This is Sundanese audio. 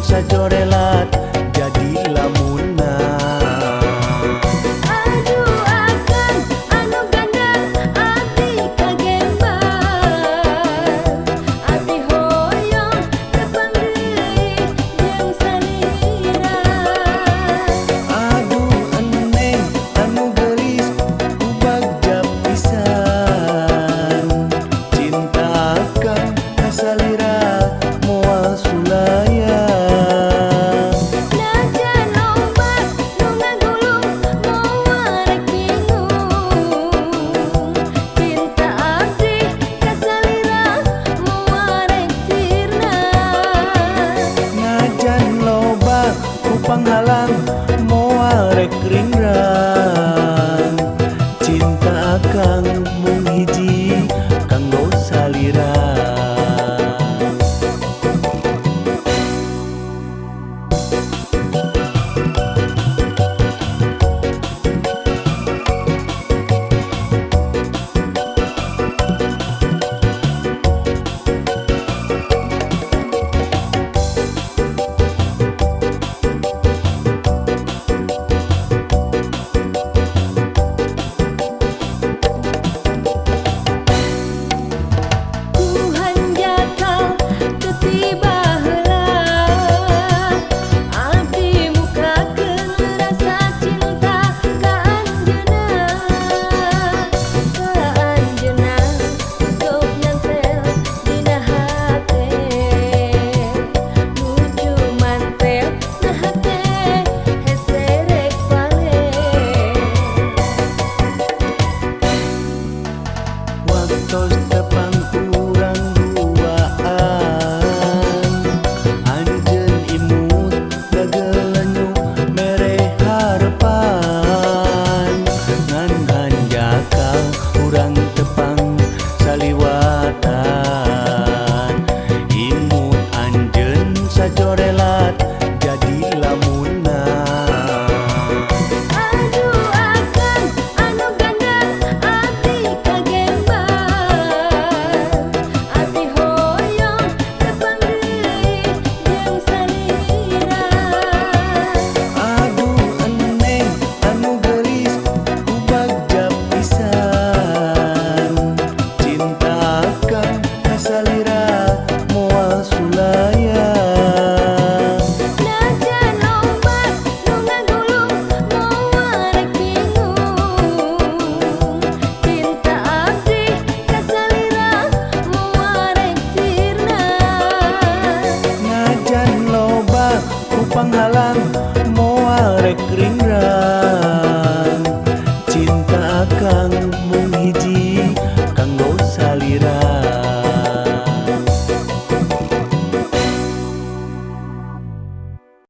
sajorelat jadi lamunan. Aduh akan anu ganda ati kagembar, ati hoyong tepang deui jeung salira. Aduh eneng anu geulis kubagja pisan, cinta akan kasalira moal sulaya. Najan ombak nu ngagulung moal rek bingung, cinta abdi kasalira moal rek sirna. Najan loba ku panghalang moal rek ringrang, cinta akang mung hiji kanggo salira. Ku hanjakal ketiba heula, abdi mukakeun rasa cinta ka anjeunna. Ka anjeunna sok nyantel dina hate, nuju mantel na hate hese rek pale. Waktos tepang urang duaan, anjeun imut dagelenyu mere harepan. Ngan hanjakal urang tepang saliwatan, imut anjeun sajorelat jadi lamunan. Aduh akan anu ganda ati kagembar, ati hoyong tepang deui jeung salira. Aduh eneng anu geulis kubagja pisan, cinta akan kasalira moal sulaya. Najan ombak nu ngagulung moal rek bingung, cinta abdi kasalira moal rek sirna. Najan loba ku panghalang